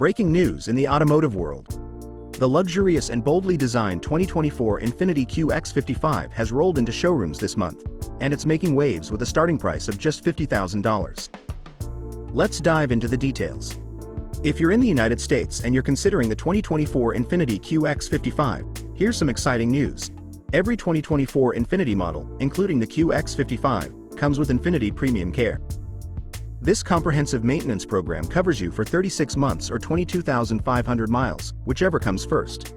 Breaking news in the automotive world. The luxurious and boldly designed 2024 INFINITI QX55 has rolled into showrooms this month, and it's making waves with a starting price of just $50,000. Let's dive into the details. If you're in the United States and you're considering the 2024 INFINITI QX55, here's some exciting news. Every 2024 INFINITI model, including the QX55, comes with INFINITI Premium Care. This comprehensive maintenance program covers you for 36 months or 22,500 miles, whichever comes first.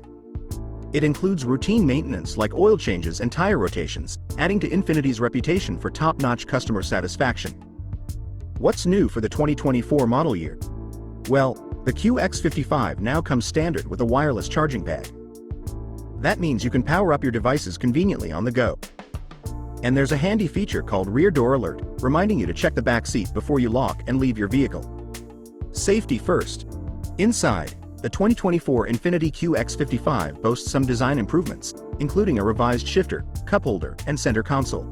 It includes routine maintenance like oil changes and tire rotations, adding to INFINITI's reputation for top-notch customer satisfaction. What's new for the 2024 model year? Well, the QX55 now comes standard with a wireless charging pad. That means you can power up your devices conveniently on the go. And there's a handy feature called Rear Door Alert, reminding you to check the back seat before you lock and leave your vehicle. Safety first. Inside, the 2024 INFINITI QX55 boasts some design improvements, including a revised shifter, cup holder, and center console.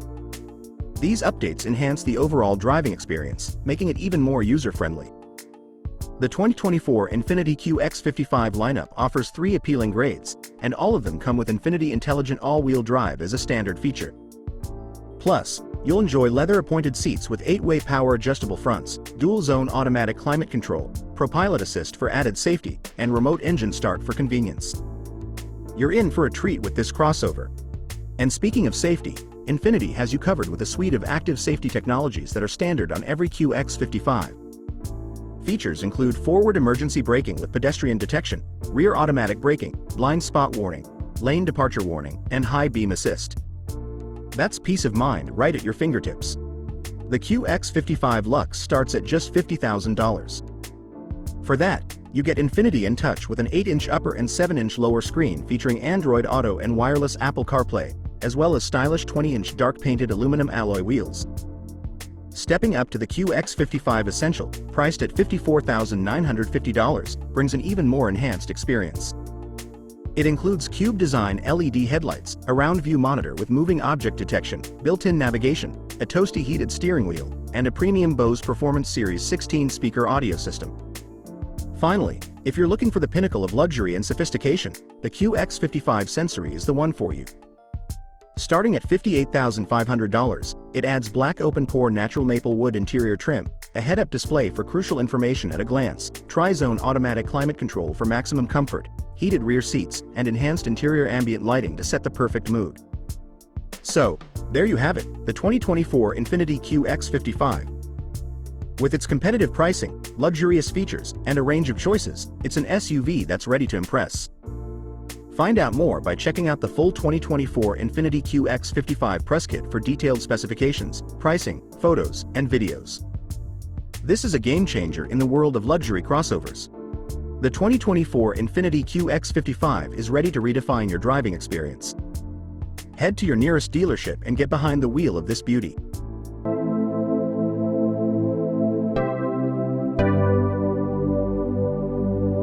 These updates enhance the overall driving experience, making it even more user-friendly. The 2024 INFINITI QX55 lineup offers 3 appealing grades, and all of them come with INFINITI Intelligent All-Wheel Drive as a standard feature. Plus, you'll enjoy leather-appointed seats with 8-way power-adjustable fronts, dual-zone automatic climate control, ProPilot Assist for added safety, and remote engine start for convenience. You're in for a treat with this crossover. And speaking of safety, INFINITI has you covered with a suite of active safety technologies that are standard on every QX55. Features include forward emergency braking with pedestrian detection, rear automatic braking, blind spot warning, lane departure warning, and high beam assist. That's peace of mind right at your fingertips. The QX55 Luxe starts at just $50,000. For that, you get INFINITI in touch with an 8-inch upper and 7-inch lower screen featuring Android Auto and wireless Apple CarPlay, as well as stylish 20-inch dark-painted aluminum alloy wheels. Stepping up to the QX55 Essential, priced at $54,950, brings an even more enhanced experience. It includes cube design LED headlights, a round view monitor with moving object detection, built-in navigation, a toasty heated steering wheel, and a premium Bose Performance Series 16-speaker audio system. Finally, if you're looking for the pinnacle of luxury and sophistication, the QX55 Sensory is the one for you. Starting at $58,500, it adds black open-pore natural maple wood interior trim, a head-up display for crucial information at a glance, tri-zone automatic climate control for maximum comfort, heated rear seats, and enhanced interior ambient lighting to set the perfect mood. So, there you have it, the 2024 INFINITI QX55. With its competitive pricing, luxurious features, and a range of choices, it's an SUV that's ready to impress. Find out more by checking out the full 2024 INFINITI QX55 press kit for detailed specifications, pricing, photos, and videos. This is a game changer in the world of luxury crossovers. The 2024 INFINITI QX55 is ready to redefine your driving experience. Head to your nearest dealership and get behind the wheel of this beauty.